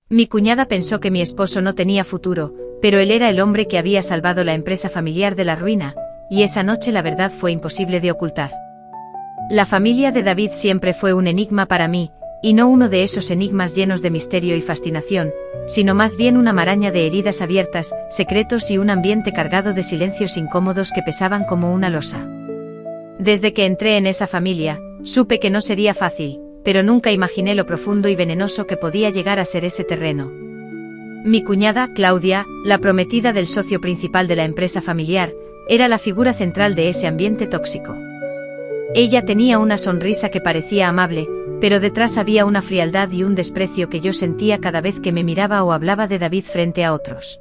Mi cuñada pensó que mi esposo no tenía futuro, pero él era el hombre que había salvado la empresa familiar de la ruina, y esa noche la verdad fue imposible de ocultar. La familia de David siempre fue un enigma para mí, y no uno de esos enigmas llenos de misterio y fascinación, sino más bien una maraña de heridas abiertas, secretos y un ambiente cargado de silencios incómodos que pesaban como una losa. Desde que entré en esa familia, supe que no sería fácil, pero nunca imaginé lo profundo y venenoso que podía llegar a ser ese terreno. Mi cuñada, Claudia, la prometida del socio principal de la empresa familiar, era la figura central de ese ambiente tóxico. Ella tenía una sonrisa que parecía amable, pero detrás había una frialdad y un desprecio que yo sentía cada vez que me miraba o hablaba de David frente a otros.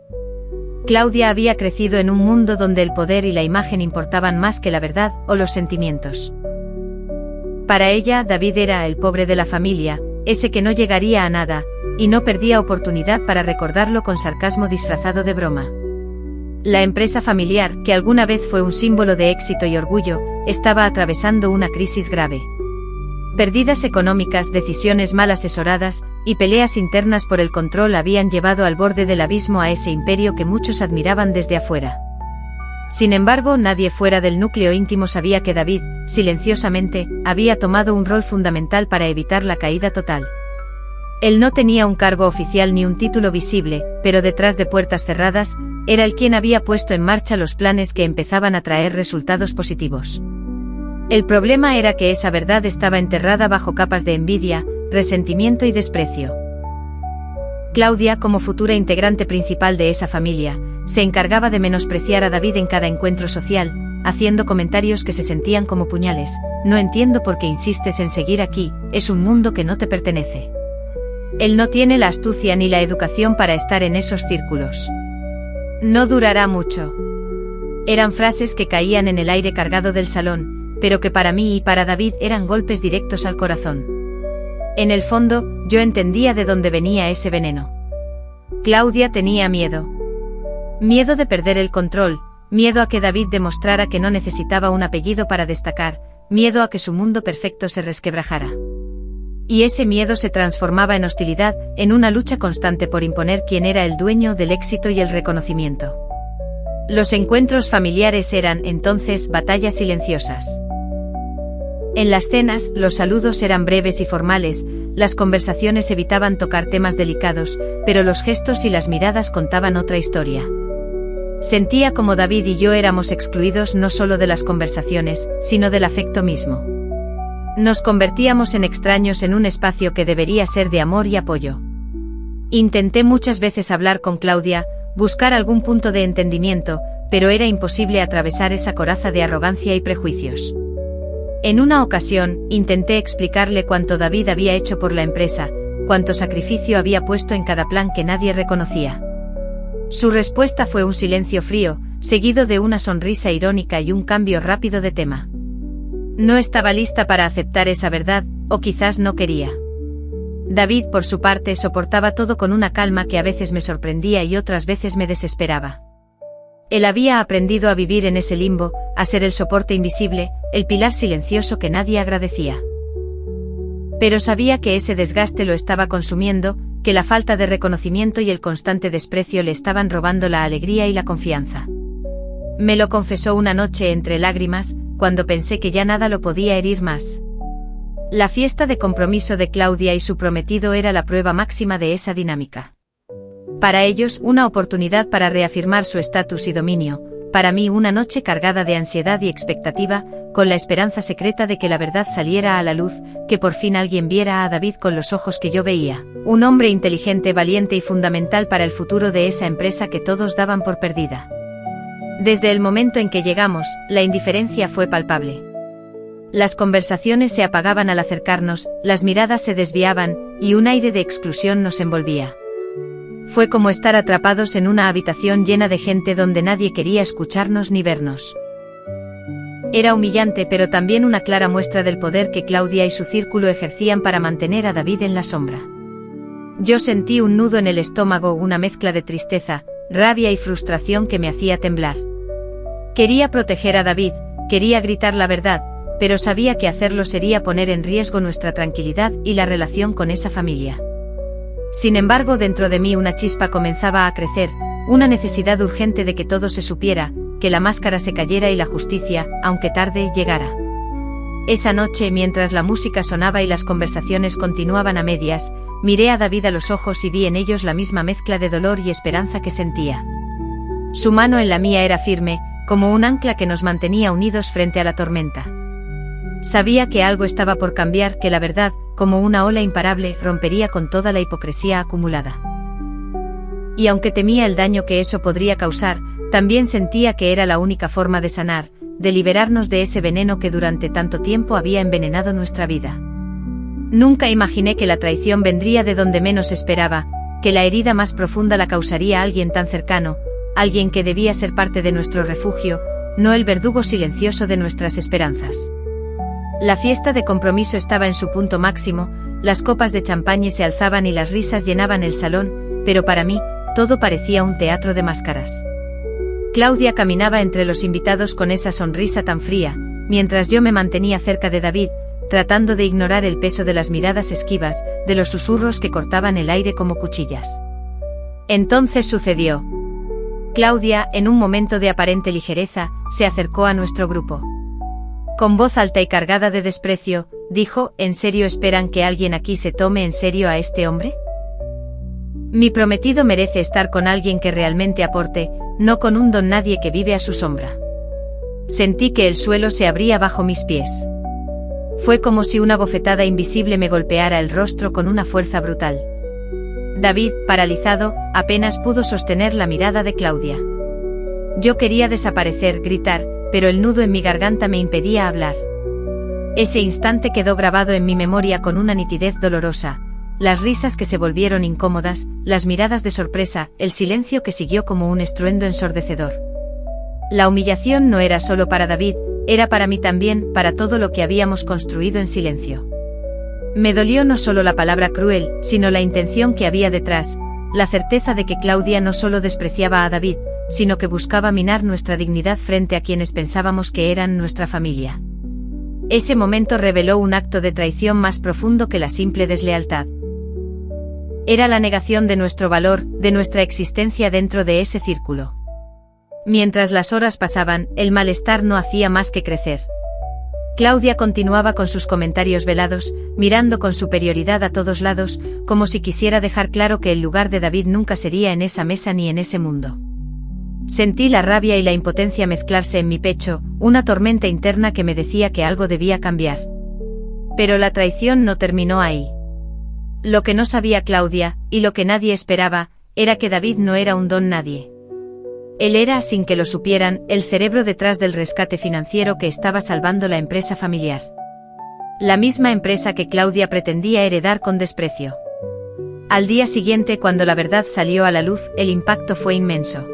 Claudia había crecido en un mundo donde el poder y la imagen importaban más que la verdad o los sentimientos. Para ella, David era el pobre de la familia, ese que no llegaría a nada, y no perdía oportunidad para recordarlo con sarcasmo disfrazado de broma. La empresa familiar, que alguna vez fue un símbolo de éxito y orgullo, estaba atravesando una crisis grave. Pérdidas económicas, decisiones mal asesoradas, y peleas internas por el control habían llevado al borde del abismo a ese imperio que muchos admiraban desde afuera. Sin embargo, nadie fuera del núcleo íntimo sabía que David, silenciosamente, había tomado un rol fundamental para evitar la caída total. Él no tenía un cargo oficial ni un título visible, pero detrás de puertas cerradas, era él quien había puesto en marcha los planes que empezaban a traer resultados positivos. El problema era que esa verdad estaba enterrada bajo capas de envidia, resentimiento y desprecio. Claudia, como futura integrante principal de esa familia, se encargaba de menospreciar a David en cada encuentro social, haciendo comentarios que se sentían como puñales. No entiendo por qué insistes en seguir aquí, es un mundo que no te pertenece. Él no tiene la astucia ni la educación para estar en esos círculos. No durará mucho. Eran frases que caían en el aire cargado del salón, pero que para mí y para David eran golpes directos al corazón. En el fondo, yo entendía de dónde venía ese veneno. Claudia tenía miedo. Miedo de perder el control, miedo a que David demostrara que no necesitaba un apellido para destacar, miedo a que su mundo perfecto se resquebrajara. Y ese miedo se transformaba en hostilidad, en una lucha constante por imponer quién era el dueño del éxito y el reconocimiento. Los encuentros familiares eran, entonces, batallas silenciosas. En las cenas, los saludos eran breves y formales, las conversaciones evitaban tocar temas delicados, pero los gestos y las miradas contaban otra historia. Sentía como David y yo éramos excluidos no solo de las conversaciones, sino del afecto mismo. Nos convertíamos en extraños en un espacio que debería ser de amor y apoyo. Intenté muchas veces hablar con Claudia, buscar algún punto de entendimiento, pero era imposible atravesar esa coraza de arrogancia y prejuicios. En una ocasión, intenté explicarle cuánto David había hecho por la empresa, cuánto sacrificio había puesto en cada plan que nadie reconocía. Su respuesta fue un silencio frío, seguido de una sonrisa irónica y un cambio rápido de tema. No estaba lista para aceptar esa verdad, o quizás no quería. David, por su parte, soportaba todo con una calma que a veces me sorprendía y otras veces me desesperaba. Él había aprendido a vivir en ese limbo, a ser el soporte invisible, el pilar silencioso que nadie agradecía. Pero sabía que ese desgaste lo estaba consumiendo, que la falta de reconocimiento y el constante desprecio le estaban robando la alegría y la confianza. Me lo confesó una noche entre lágrimas, cuando pensé que ya nada lo podía herir más. La fiesta de compromiso de Claudia y su prometido era la prueba máxima de esa dinámica. Para ellos, una oportunidad para reafirmar su estatus y dominio, para mí una noche cargada de ansiedad y expectativa, con la esperanza secreta de que la verdad saliera a la luz, que por fin alguien viera a David con los ojos que yo veía, un hombre inteligente, valiente y fundamental para el futuro de esa empresa que todos daban por perdida. Desde el momento en que llegamos, la indiferencia fue palpable. Las conversaciones se apagaban al acercarnos, las miradas se desviaban, y un aire de exclusión nos envolvía. Fue como estar atrapados en una habitación llena de gente donde nadie quería escucharnos ni vernos. Era humillante, pero también una clara muestra del poder que Claudia y su círculo ejercían para mantener a David en la sombra. Yo sentí un nudo en el estómago, una mezcla de tristeza, rabia y frustración que me hacía temblar. Quería proteger a David, quería gritar la verdad, pero sabía que hacerlo sería poner en riesgo nuestra tranquilidad y la relación con esa familia. Sin embargo, dentro de mí una chispa comenzaba a crecer, una necesidad urgente de que todo se supiera, que la máscara se cayera y la justicia, aunque tarde, llegara. Esa noche, mientras la música sonaba y las conversaciones continuaban a medias, miré a David a los ojos y vi en ellos la misma mezcla de dolor y esperanza que sentía. Su mano en la mía era firme, como un ancla que nos mantenía unidos frente a la tormenta. Sabía que algo estaba por cambiar, que la verdad, como una ola imparable, rompería con toda la hipocresía acumulada. Y aunque temía el daño que eso podría causar, también sentía que era la única forma de sanar, de liberarnos de ese veneno que durante tanto tiempo había envenenado nuestra vida. Nunca imaginé que la traición vendría de donde menos esperaba, que la herida más profunda la causaría alguien tan cercano, alguien que debía ser parte de nuestro refugio, no el verdugo silencioso de nuestras esperanzas. La fiesta de compromiso estaba en su punto máximo, las copas de champaña se alzaban y las risas llenaban el salón, pero para mí, todo parecía un teatro de máscaras. Claudia caminaba entre los invitados con esa sonrisa tan fría, mientras yo me mantenía cerca de David, tratando de ignorar el peso de las miradas esquivas, de los susurros que cortaban el aire como cuchillas. Entonces sucedió. Claudia, en un momento de aparente ligereza, se acercó a nuestro grupo. Con voz alta y cargada de desprecio, dijo: ¿En serio esperan que alguien aquí se tome en serio a este hombre? Mi prometido merece estar con alguien que realmente aporte, no con un don nadie que vive a su sombra. Sentí que el suelo se abría bajo mis pies. Fue como si una bofetada invisible me golpeara el rostro con una fuerza brutal. David, paralizado, apenas pudo sostener la mirada de Claudia. Yo quería desaparecer, gritar, pero el nudo en mi garganta me impedía hablar. Ese instante quedó grabado en mi memoria con una nitidez dolorosa. Las risas que se volvieron incómodas, las miradas de sorpresa, el silencio que siguió como un estruendo ensordecedor. La humillación no era solo para David, era para mí también, para todo lo que habíamos construido en silencio. Me dolió no solo la palabra cruel, sino la intención que había detrás, la certeza de que Claudia no solo despreciaba a David, sino que buscaba minar nuestra dignidad frente a quienes pensábamos que eran nuestra familia. Ese momento reveló un acto de traición más profundo que la simple deslealtad. Era la negación de nuestro valor, de nuestra existencia dentro de ese círculo. Mientras las horas pasaban, el malestar no hacía más que crecer. Claudia continuaba con sus comentarios velados, mirando con superioridad a todos lados, como si quisiera dejar claro que el lugar de David nunca sería en esa mesa ni en ese mundo. Sentí la rabia y la impotencia mezclarse en mi pecho, una tormenta interna que me decía que algo debía cambiar. Pero la traición no terminó ahí. Lo que no sabía Claudia, y lo que nadie esperaba, era que David no era un don nadie. Él era, sin que lo supieran, el cerebro detrás del rescate financiero que estaba salvando la empresa familiar. La misma empresa que Claudia pretendía heredar con desprecio. Al día siguiente, cuando la verdad salió a la luz, el impacto fue inmenso.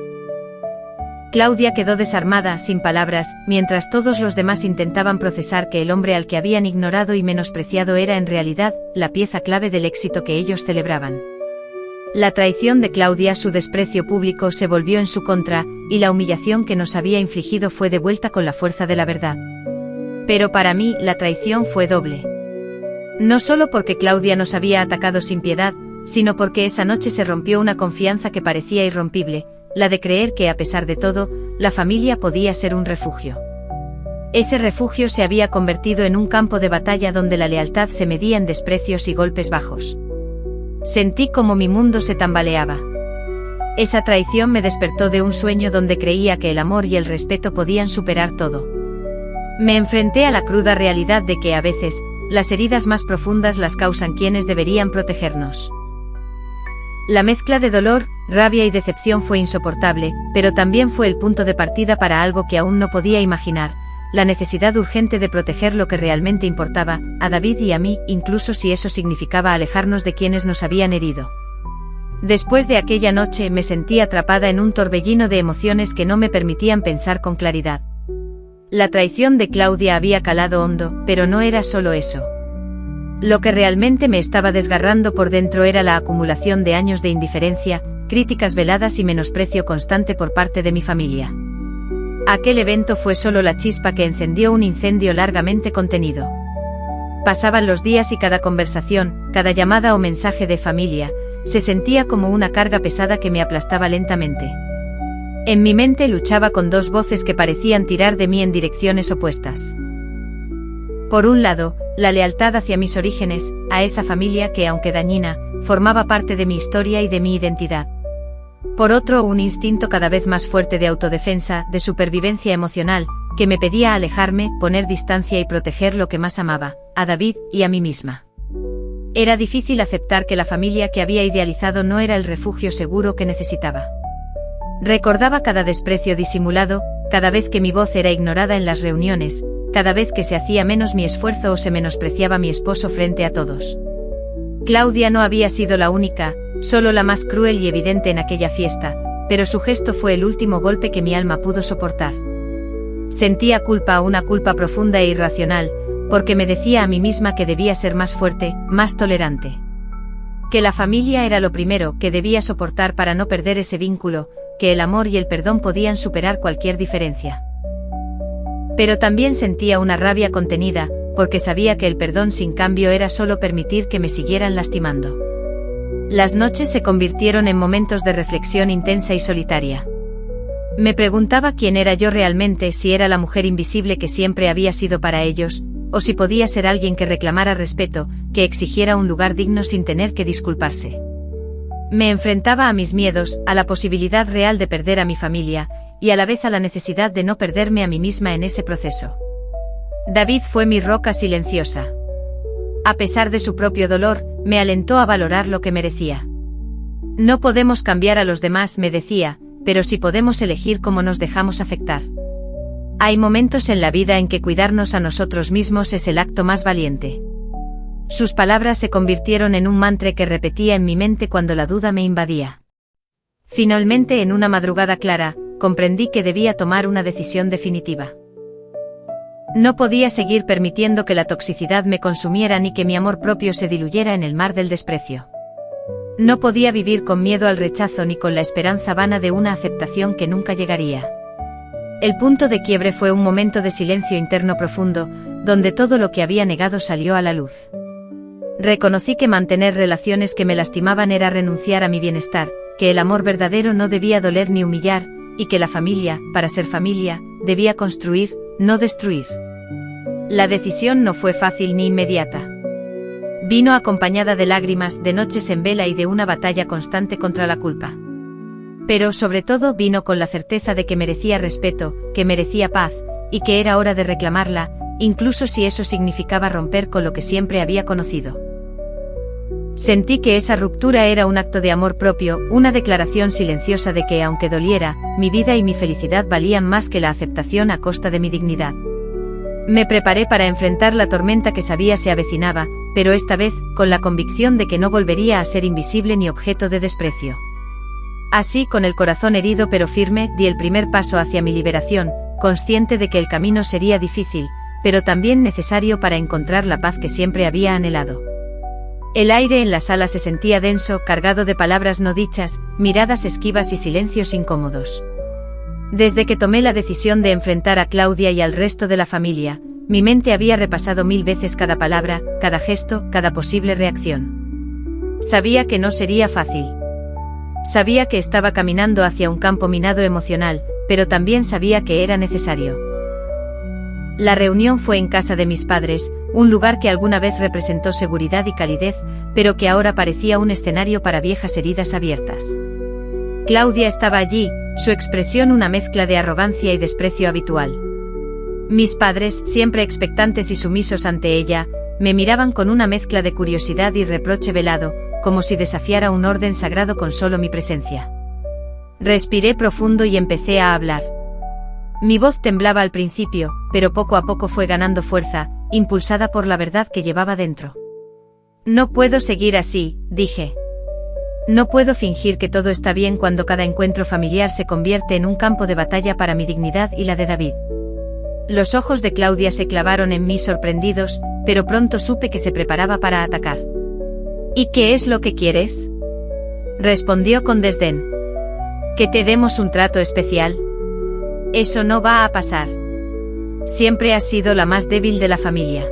Claudia quedó desarmada, sin palabras, mientras todos los demás intentaban procesar que el hombre al que habían ignorado y menospreciado era en realidad la pieza clave del éxito que ellos celebraban. La traición de Claudia, su desprecio público se volvió en su contra, y la humillación que nos había infligido fue devuelta con la fuerza de la verdad. Pero para mí, la traición fue doble. No solo porque Claudia nos había atacado sin piedad, sino porque esa noche se rompió una confianza que parecía irrompible, la de creer que a pesar de todo, la familia podía ser un refugio. Ese refugio se había convertido en un campo de batalla donde la lealtad se medía en desprecios y golpes bajos. Sentí como mi mundo se tambaleaba. Esa traición me despertó de un sueño donde creía que el amor y el respeto podían superar todo. Me enfrenté a la cruda realidad de que a veces, las heridas más profundas las causan quienes deberían protegernos. La mezcla de dolor, rabia y decepción fue insoportable, pero también fue el punto de partida para algo que aún no podía imaginar, la necesidad urgente de proteger lo que realmente importaba, a David y a mí, incluso si eso significaba alejarnos de quienes nos habían herido. Después de aquella noche me sentí atrapada en un torbellino de emociones que no me permitían pensar con claridad. La traición de Claudia había calado hondo, pero no era solo eso. Lo que realmente me estaba desgarrando por dentro era la acumulación de años de indiferencia, críticas veladas y menosprecio constante por parte de mi familia. Aquel evento fue solo la chispa que encendió un incendio largamente contenido. Pasaban los días y cada conversación, cada llamada o mensaje de familia, se sentía como una carga pesada que me aplastaba lentamente. En mi mente luchaba con dos voces que parecían tirar de mí en direcciones opuestas. Por un lado, la lealtad hacia mis orígenes, a esa familia que, aunque dañina, formaba parte de mi historia y de mi identidad. Por otro, un instinto cada vez más fuerte de autodefensa, de supervivencia emocional, que me pedía alejarme, poner distancia y proteger lo que más amaba, a David y a mí misma. Era difícil aceptar que la familia que había idealizado no era el refugio seguro que necesitaba. Recordaba cada desprecio disimulado, cada vez que mi voz era ignorada en las reuniones, cada vez que se hacía menos mi esfuerzo o se menospreciaba mi esposo frente a todos. Claudia no había sido la única, solo la más cruel y evidente en aquella fiesta, pero su gesto fue el último golpe que mi alma pudo soportar. Sentía culpa, una culpa profunda e irracional, porque me decía a mí misma que debía ser más fuerte, más tolerante. Que la familia era lo primero que debía soportar para no perder ese vínculo, que el amor y el perdón podían superar cualquier diferencia. Pero también sentía una rabia contenida, porque sabía que el perdón sin cambio era solo permitir que me siguieran lastimando. Las noches se convirtieron en momentos de reflexión intensa y solitaria. Me preguntaba quién era yo realmente, si era la mujer invisible que siempre había sido para ellos, o si podía ser alguien que reclamara respeto, que exigiera un lugar digno sin tener que disculparse. Me enfrentaba a mis miedos, a la posibilidad real de perder a mi familia, y a la vez a la necesidad de no perderme a mí misma en ese proceso. David fue mi roca silenciosa. A pesar de su propio dolor, me alentó a valorar lo que merecía. No podemos cambiar a los demás, me decía, pero sí podemos elegir cómo nos dejamos afectar. Hay momentos en la vida en que cuidarnos a nosotros mismos es el acto más valiente. Sus palabras se convirtieron en un mantra que repetía en mi mente cuando la duda me invadía. Finalmente, en una madrugada clara, comprendí que debía tomar una decisión definitiva. No podía seguir permitiendo que la toxicidad me consumiera ni que mi amor propio se diluyera en el mar del desprecio. No podía vivir con miedo al rechazo ni con la esperanza vana de una aceptación que nunca llegaría. El punto de quiebre fue un momento de silencio interno profundo, donde todo lo que había negado salió a la luz. Reconocí que mantener relaciones que me lastimaban era renunciar a mi bienestar, que el amor verdadero no debía doler ni humillar, y que la familia, para ser familia, debía construir, no destruir. La decisión no fue fácil ni inmediata. Vino acompañada de lágrimas, de noches en vela y de una batalla constante contra la culpa. Pero sobre todo vino con la certeza de que merecía respeto, que merecía paz, y que era hora de reclamarla, incluso si eso significaba romper con lo que siempre había conocido. Sentí que esa ruptura era un acto de amor propio, una declaración silenciosa de que, aunque doliera, mi vida y mi felicidad valían más que la aceptación a costa de mi dignidad. Me preparé para enfrentar la tormenta que sabía se avecinaba, pero esta vez, con la convicción de que no volvería a ser invisible ni objeto de desprecio. Así, con el corazón herido pero firme, di el primer paso hacia mi liberación, consciente de que el camino sería difícil, pero también necesario para encontrar la paz que siempre había anhelado. El aire en la sala se sentía denso, cargado de palabras no dichas, miradas esquivas y silencios incómodos. Desde que tomé la decisión de enfrentar a Claudia y al resto de la familia, mi mente había repasado 1000 veces cada palabra, cada gesto, cada posible reacción. Sabía que no sería fácil. Sabía que estaba caminando hacia un campo minado emocional, pero también sabía que era necesario. La reunión fue en casa de mis padres, un lugar que alguna vez representó seguridad y calidez, pero que ahora parecía un escenario para viejas heridas abiertas. Claudia estaba allí, su expresión una mezcla de arrogancia y desprecio habitual. Mis padres, siempre expectantes y sumisos ante ella, me miraban con una mezcla de curiosidad y reproche velado, como si desafiara un orden sagrado con solo mi presencia. Respiré profundo y empecé a hablar. Mi voz temblaba al principio, pero poco a poco fue ganando fuerza, impulsada por la verdad que llevaba dentro. No puedo seguir así, dije. No puedo fingir que todo está bien cuando cada encuentro familiar se convierte en un campo de batalla para mi dignidad y la de David. Los ojos de Claudia se clavaron en mí sorprendidos, pero pronto supe que se preparaba para atacar. ¿Y qué es lo que quieres?, respondió con desdén. ¿Que te demos un trato especial? Eso no va a pasar. Siempre has sido la más débil de la familia.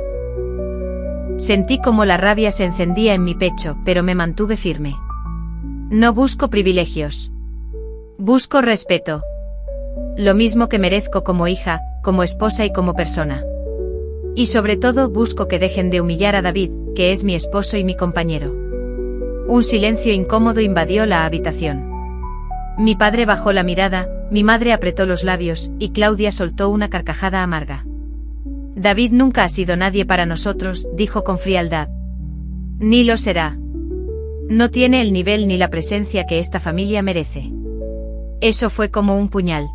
Sentí como la rabia se encendía en mi pecho, pero me mantuve firme. No busco privilegios. Busco respeto. Lo mismo que merezco como hija, como esposa y como persona. Y sobre todo busco que dejen de humillar a David, que es mi esposo y mi compañero. Un silencio incómodo invadió la habitación. Mi padre bajó la mirada, mi madre apretó los labios, y Claudia soltó una carcajada amarga. David nunca ha sido nadie para nosotros, dijo con frialdad. Ni lo será. No tiene el nivel ni la presencia que esta familia merece. Eso fue como un puñal.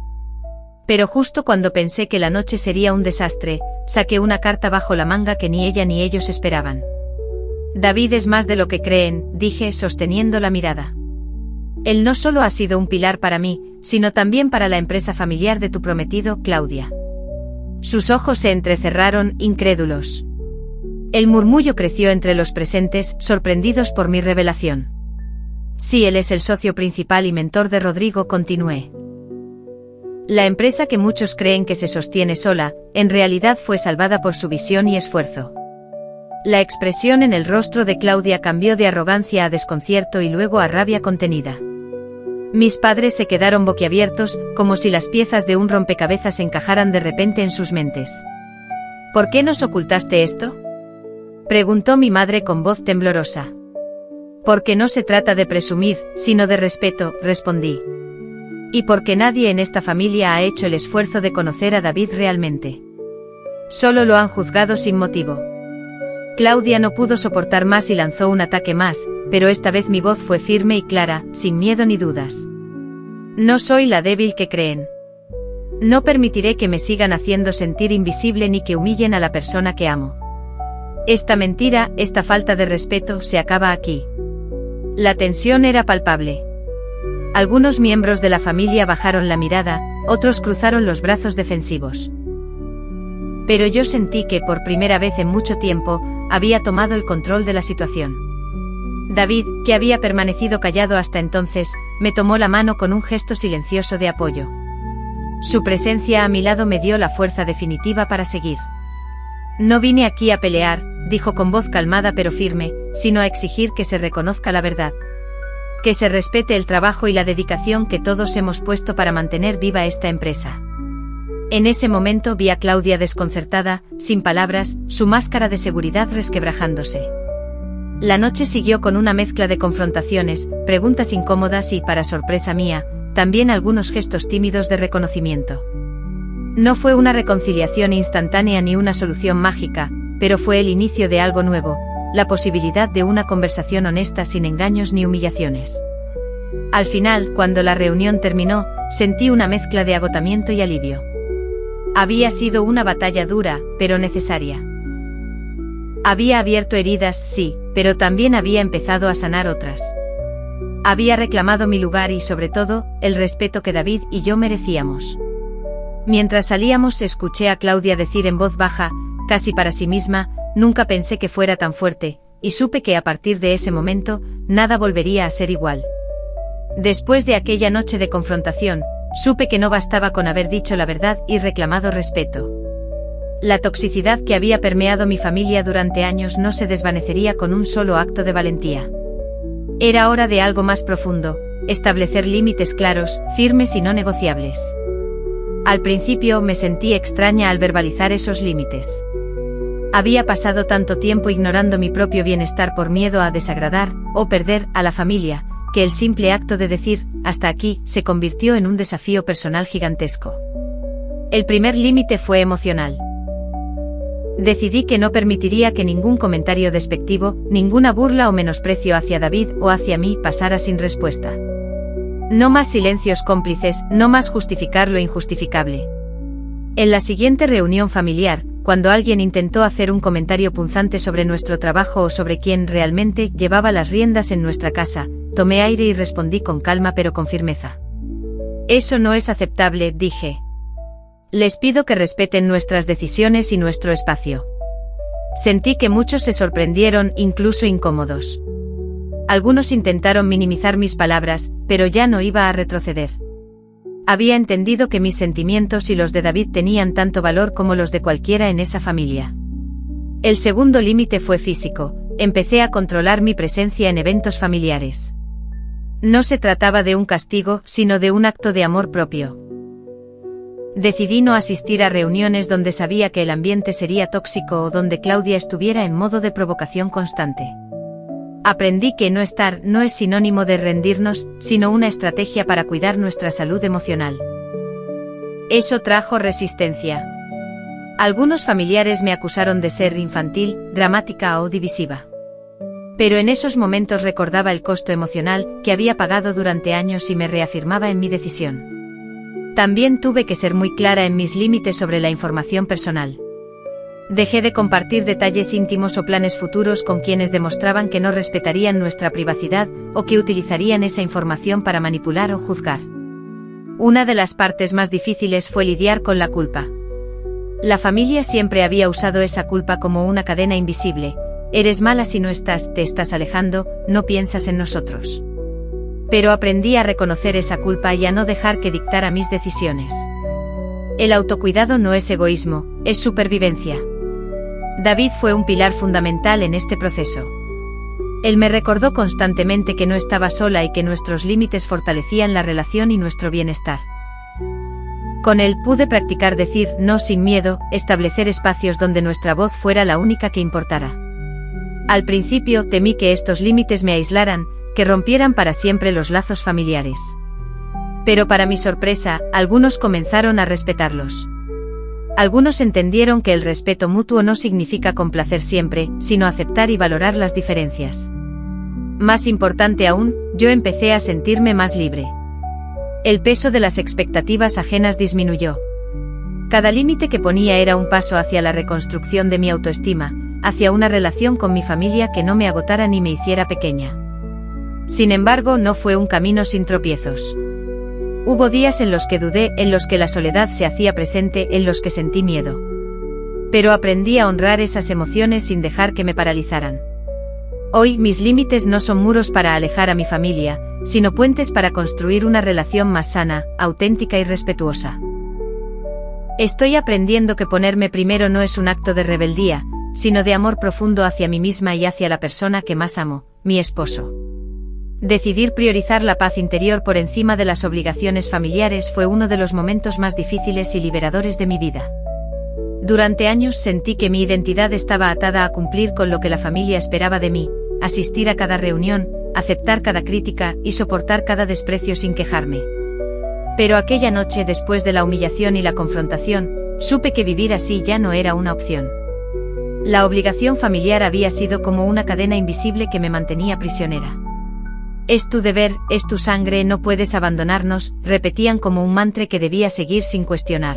Pero justo cuando pensé que la noche sería un desastre, saqué una carta bajo la manga que ni ella ni ellos esperaban. David es más de lo que creen, dije sosteniendo la mirada. Él no solo ha sido un pilar para mí, sino también para la empresa familiar de tu prometido, Claudia. Sus ojos se entrecerraron, incrédulos. El murmullo creció entre los presentes, sorprendidos por mi revelación. Sí, él es el socio principal y mentor de Rodrigo, continué. La empresa que muchos creen que se sostiene sola, en realidad fue salvada por su visión y esfuerzo. La expresión en el rostro de Claudia cambió de arrogancia a desconcierto y luego a rabia contenida. Mis padres se quedaron boquiabiertos, como si las piezas de un rompecabezas encajaran de repente en sus mentes. ¿Por qué nos ocultaste esto?, preguntó mi madre con voz temblorosa. Porque no se trata de presumir, sino de respeto, respondí. Y porque nadie en esta familia ha hecho el esfuerzo de conocer a David realmente. Solo lo han juzgado sin motivo. Claudia no pudo soportar más y lanzó un ataque más, pero esta vez mi voz fue firme y clara, sin miedo ni dudas. No soy la débil que creen. No permitiré que me sigan haciendo sentir invisible ni que humillen a la persona que amo. Esta mentira, esta falta de respeto, se acaba aquí. La tensión era palpable. Algunos miembros de la familia bajaron la mirada, otros cruzaron los brazos defensivos. Pero yo sentí que, por primera vez en mucho tiempo, había tomado el control de la situación. David, que había permanecido callado hasta entonces, me tomó la mano con un gesto silencioso de apoyo. Su presencia a mi lado me dio la fuerza definitiva para seguir. No vine aquí a pelear, dijo con voz calmada pero firme, sino a exigir que se reconozca la verdad. Que se respete el trabajo y la dedicación que todos hemos puesto para mantener viva esta empresa. En ese momento vi a Claudia desconcertada, sin palabras, su máscara de seguridad resquebrajándose. La noche siguió con una mezcla de confrontaciones, preguntas incómodas y, para sorpresa mía, también algunos gestos tímidos de reconocimiento. No fue una reconciliación instantánea ni una solución mágica, pero fue el inicio de algo nuevo, la posibilidad de una conversación honesta sin engaños ni humillaciones. Al final, cuando la reunión terminó, sentí una mezcla de agotamiento y alivio. Había sido una batalla dura, pero necesaria. Había abierto heridas, sí, pero también había empezado a sanar otras. Había reclamado mi lugar y, sobre todo, el respeto que David y yo merecíamos. Mientras salíamos, escuché a Claudia decir en voz baja, casi para sí misma, nunca pensé que fuera tan fuerte, y supe que a partir de ese momento, nada volvería a ser igual. Después de aquella noche de confrontación, supe que no bastaba con haber dicho la verdad y reclamado respeto. La toxicidad que había permeado mi familia durante años no se desvanecería con un solo acto de valentía. Era hora de algo más profundo, establecer límites claros, firmes y no negociables. Al principio me sentí extraña al verbalizar esos límites. Había pasado tanto tiempo ignorando mi propio bienestar por miedo a desagradar, o perder, a la familia, que el simple acto de decir, hasta aquí, se convirtió en un desafío personal gigantesco. El primer límite fue emocional. Decidí que no permitiría que ningún comentario despectivo, ninguna burla o menosprecio hacia David o hacia mí pasara sin respuesta. No más silencios cómplices, no más justificar lo injustificable. En la siguiente reunión familiar, cuando alguien intentó hacer un comentario punzante sobre nuestro trabajo o sobre quién realmente llevaba las riendas en nuestra casa, tomé aire y respondí con calma pero con firmeza. Eso no es aceptable, dije. Les pido que respeten nuestras decisiones y nuestro espacio. Sentí que muchos se sorprendieron, incluso incómodos. Algunos intentaron minimizar mis palabras, pero ya no iba a retroceder. Había entendido que mis sentimientos y los de David tenían tanto valor como los de cualquiera en esa familia. El segundo límite fue físico, empecé a controlar mi presencia en eventos familiares. No se trataba de un castigo, sino de un acto de amor propio. Decidí no asistir a reuniones donde sabía que el ambiente sería tóxico o donde Claudia estuviera en modo de provocación constante. Aprendí que no estar no es sinónimo de rendirnos, sino una estrategia para cuidar nuestra salud emocional. Eso trajo resistencia. Algunos familiares me acusaron de ser infantil, dramática o divisiva. Pero en esos momentos recordaba el costo emocional que había pagado durante años y me reafirmaba en mi decisión. También tuve que ser muy clara en mis límites sobre la información personal. Dejé de compartir detalles íntimos o planes futuros con quienes demostraban que no respetarían nuestra privacidad o que utilizarían esa información para manipular o juzgar. Una de las partes más difíciles fue lidiar con la culpa. La familia siempre había usado esa culpa como una cadena invisible. Eres mala si no estás, te estás alejando, no piensas en nosotros. Pero aprendí a reconocer esa culpa y a no dejar que dictara mis decisiones. El autocuidado no es egoísmo, es supervivencia. David fue un pilar fundamental en este proceso. Él me recordó constantemente que no estaba sola y que nuestros límites fortalecían la relación y nuestro bienestar. Con él pude practicar decir no sin miedo, establecer espacios donde nuestra voz fuera la única que importara. Al principio temí que estos límites me aislaran, que rompieran para siempre los lazos familiares. Pero para mi sorpresa, algunos comenzaron a respetarlos. Algunos entendieron que el respeto mutuo no significa complacer siempre, sino aceptar y valorar las diferencias. Más importante aún, yo empecé a sentirme más libre. El peso de las expectativas ajenas disminuyó. Cada límite que ponía era un paso hacia la reconstrucción de mi autoestima, hacia una relación con mi familia que no me agotara ni me hiciera pequeña. Sin embargo, no fue un camino sin tropiezos. Hubo días en los que dudé, en los que la soledad se hacía presente, en los que sentí miedo. Pero aprendí a honrar esas emociones sin dejar que me paralizaran. Hoy mis límites no son muros para alejar a mi familia, sino puentes para construir una relación más sana, auténtica y respetuosa. Estoy aprendiendo que ponerme primero no es un acto de rebeldía, sino de amor profundo hacia mí misma y hacia la persona que más amo, mi esposo. Decidir priorizar la paz interior por encima de las obligaciones familiares fue uno de los momentos más difíciles y liberadores de mi vida. Durante años sentí que mi identidad estaba atada a cumplir con lo que la familia esperaba de mí, asistir a cada reunión, aceptar cada crítica y soportar cada desprecio sin quejarme. Pero aquella noche, después de la humillación y la confrontación, supe que vivir así ya no era una opción. La obligación familiar había sido como una cadena invisible que me mantenía prisionera. Es tu deber, es tu sangre, no puedes abandonarnos, repetían como un mantra que debía seguir sin cuestionar.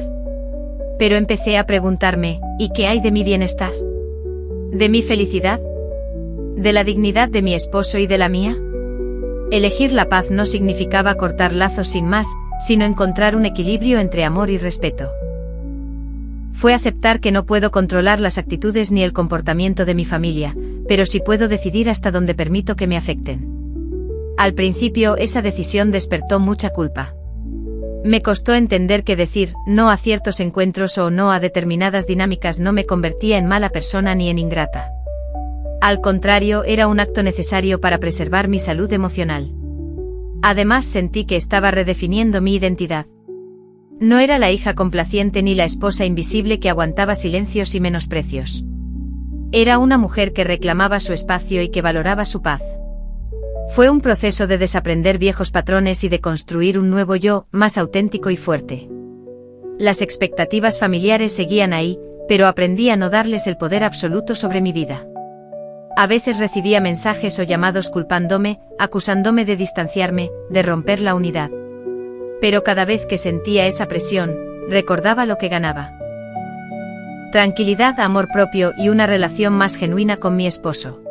Pero empecé a preguntarme, ¿y qué hay de mi bienestar? ¿De mi felicidad? ¿De la dignidad de mi esposo y de la mía? Elegir la paz no significaba cortar lazos sin más, sino encontrar un equilibrio entre amor y respeto. Fue aceptar que no puedo controlar las actitudes ni el comportamiento de mi familia, pero sí puedo decidir hasta dónde permito que me afecten. Al principio esa decisión despertó mucha culpa. Me costó entender que decir no a ciertos encuentros o no a determinadas dinámicas no me convertía en mala persona ni en ingrata. Al contrario, era un acto necesario para preservar mi salud emocional. Además sentí que estaba redefiniendo mi identidad. No era la hija complaciente ni la esposa invisible que aguantaba silencios y menosprecios. Era una mujer que reclamaba su espacio y que valoraba su paz. Fue un proceso de desaprender viejos patrones y de construir un nuevo yo, más auténtico y fuerte. Las expectativas familiares seguían ahí, pero aprendí a no darles el poder absoluto sobre mi vida. A veces recibía mensajes o llamados culpándome, acusándome de distanciarme, de romper la unidad. Pero cada vez que sentía esa presión, recordaba lo que ganaba. Tranquilidad, amor propio y una relación más genuina con mi esposo.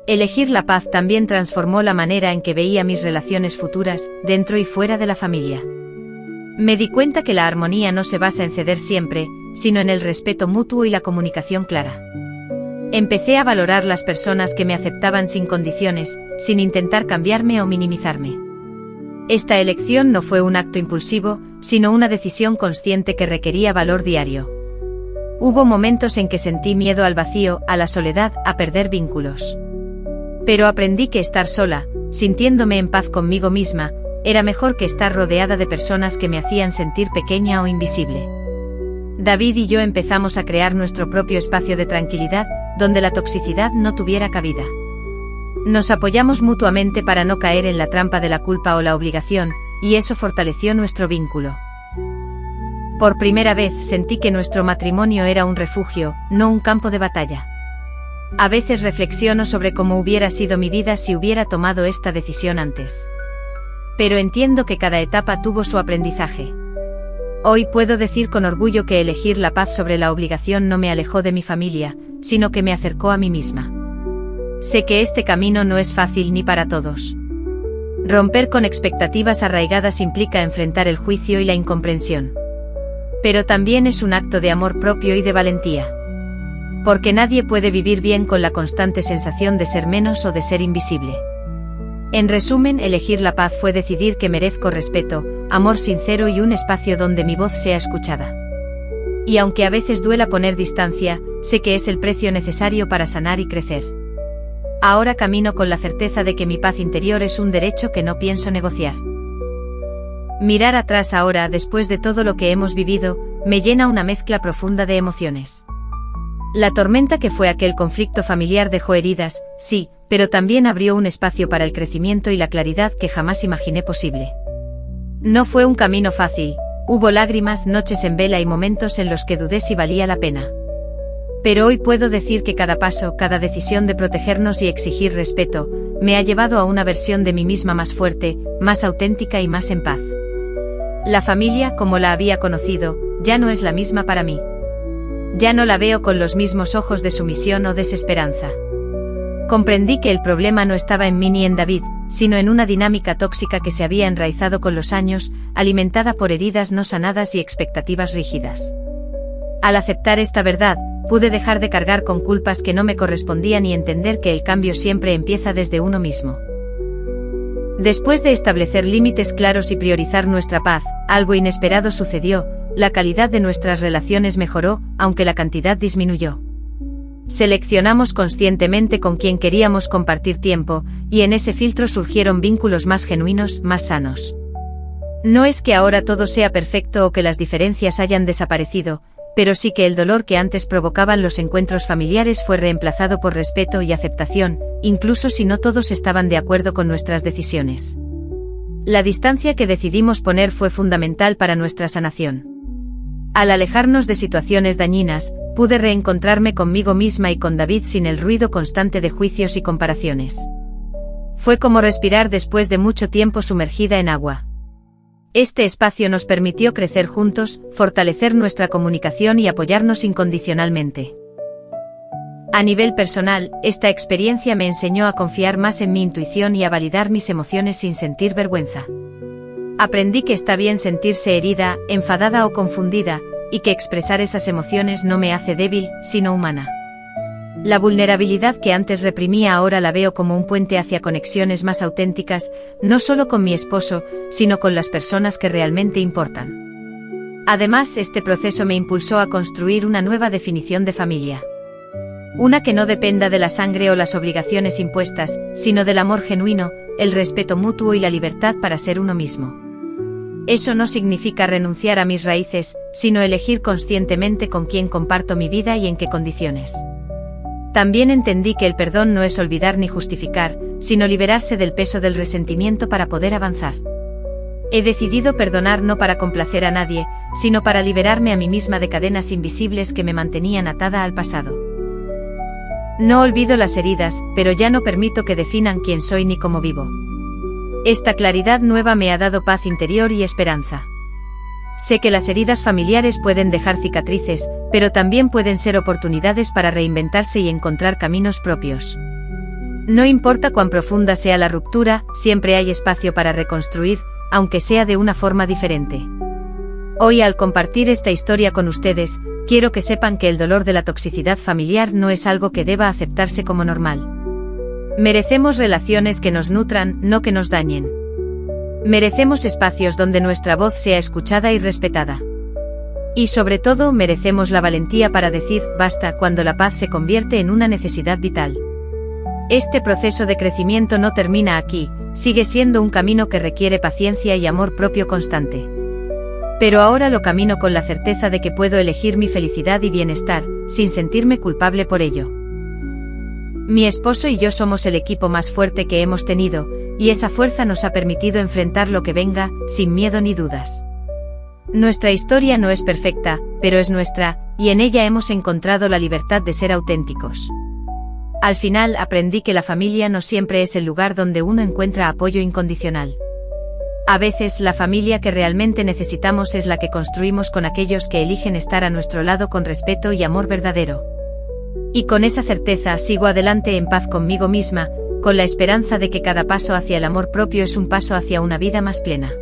Elegir la paz también transformó la manera en que veía mis relaciones futuras, dentro y fuera de la familia. Me di cuenta que la armonía no se basa en ceder siempre, sino en el respeto mutuo y la comunicación clara. Empecé a valorar las personas que me aceptaban sin condiciones, sin intentar cambiarme o minimizarme. Esta elección no fue un acto impulsivo, sino una decisión consciente que requería valor diario. Hubo momentos en que sentí miedo al vacío, a la soledad, a perder vínculos. Pero aprendí que estar sola, sintiéndome en paz conmigo misma, era mejor que estar rodeada de personas que me hacían sentir pequeña o invisible. David y yo empezamos a crear nuestro propio espacio de tranquilidad, donde la toxicidad no tuviera cabida. Nos apoyamos mutuamente para no caer en la trampa de la culpa o la obligación, y eso fortaleció nuestro vínculo. Por primera vez sentí que nuestro matrimonio era un refugio, no un campo de batalla. A veces reflexiono sobre cómo hubiera sido mi vida si hubiera tomado esta decisión antes. Pero entiendo que cada etapa tuvo su aprendizaje. Hoy puedo decir con orgullo que elegir la paz sobre la obligación no me alejó de mi familia, sino que me acercó a mí misma. Sé que este camino no es fácil ni para todos. Romper con expectativas arraigadas implica enfrentar el juicio y la incomprensión. Pero también es un acto de amor propio y de valentía. Porque nadie puede vivir bien con la constante sensación de ser menos o de ser invisible. En resumen, elegir la paz fue decidir que merezco respeto, amor sincero y un espacio donde mi voz sea escuchada. Y aunque a veces duela poner distancia, sé que es el precio necesario para sanar y crecer. Ahora camino con la certeza de que mi paz interior es un derecho que no pienso negociar. Mirar atrás ahora, después de todo lo que hemos vivido, me llena una mezcla profunda de emociones. La tormenta que fue aquel conflicto familiar dejó heridas, sí, pero también abrió un espacio para el crecimiento y la claridad que jamás imaginé posible. No fue un camino fácil, hubo lágrimas, noches en vela y momentos en los que dudé si valía la pena. Pero hoy puedo decir que cada paso, cada decisión de protegernos y exigir respeto, me ha llevado a una versión de mí misma más fuerte, más auténtica y más en paz. La familia, como la había conocido, ya no es la misma para mí. Ya no la veo con los mismos ojos de sumisión o desesperanza. Comprendí que el problema no estaba en mí ni en David, sino en una dinámica tóxica que se había enraizado con los años, alimentada por heridas no sanadas y expectativas rígidas. Al aceptar esta verdad, pude dejar de cargar con culpas que no me correspondían y entender que el cambio siempre empieza desde uno mismo. Después de establecer límites claros y priorizar nuestra paz, algo inesperado sucedió, la calidad de nuestras relaciones mejoró, aunque la cantidad disminuyó. Seleccionamos conscientemente con quién queríamos compartir tiempo, y en ese filtro surgieron vínculos más genuinos, más sanos. No es que ahora todo sea perfecto o que las diferencias hayan desaparecido, pero sí que el dolor que antes provocaban los encuentros familiares fue reemplazado por respeto y aceptación, incluso si no todos estaban de acuerdo con nuestras decisiones. La distancia que decidimos poner fue fundamental para nuestra sanación. Al alejarnos de situaciones dañinas, pude reencontrarme conmigo misma y con David sin el ruido constante de juicios y comparaciones. Fue como respirar después de mucho tiempo sumergida en agua. Este espacio nos permitió crecer juntos, fortalecer nuestra comunicación y apoyarnos incondicionalmente. A nivel personal, esta experiencia me enseñó a confiar más en mi intuición y a validar mis emociones sin sentir vergüenza. Aprendí que está bien sentirse herida, enfadada o confundida, y que expresar esas emociones no me hace débil, sino humana. La vulnerabilidad que antes reprimía ahora la veo como un puente hacia conexiones más auténticas, no solo con mi esposo, sino con las personas que realmente importan. Además, este proceso me impulsó a construir una nueva definición de familia. Una que no dependa de la sangre o las obligaciones impuestas, sino del amor genuino, el respeto mutuo y la libertad para ser uno mismo. Eso no significa renunciar a mis raíces, sino elegir conscientemente con quién comparto mi vida y en qué condiciones. También entendí que el perdón no es olvidar ni justificar, sino liberarse del peso del resentimiento para poder avanzar. He decidido perdonar no para complacer a nadie, sino para liberarme a mí misma de cadenas invisibles que me mantenían atada al pasado. No olvido las heridas, pero ya no permito que definan quién soy ni cómo vivo. Esta claridad nueva me ha dado paz interior y esperanza. Sé que las heridas familiares pueden dejar cicatrices, pero también pueden ser oportunidades para reinventarse y encontrar caminos propios. No importa cuán profunda sea la ruptura, siempre hay espacio para reconstruir, aunque sea de una forma diferente. Hoy, al compartir esta historia con ustedes, quiero que sepan que el dolor de la toxicidad familiar no es algo que deba aceptarse como normal. Merecemos relaciones que nos nutran, no que nos dañen. Merecemos espacios donde nuestra voz sea escuchada y respetada. Y sobre todo, merecemos la valentía para decir basta cuando la paz se convierte en una necesidad vital. Este proceso de crecimiento no termina aquí, sigue siendo un camino que requiere paciencia y amor propio constante. Pero ahora lo camino con la certeza de que puedo elegir mi felicidad y bienestar, sin sentirme culpable por ello. Mi esposo y yo somos el equipo más fuerte que hemos tenido, y esa fuerza nos ha permitido enfrentar lo que venga, sin miedo ni dudas. Nuestra historia no es perfecta, pero es nuestra, y en ella hemos encontrado la libertad de ser auténticos. Al final aprendí que la familia no siempre es el lugar donde uno encuentra apoyo incondicional. A veces la familia que realmente necesitamos es la que construimos con aquellos que eligen estar a nuestro lado con respeto y amor verdadero. Y con esa certeza sigo adelante en paz conmigo misma, con la esperanza de que cada paso hacia el amor propio es un paso hacia una vida más plena.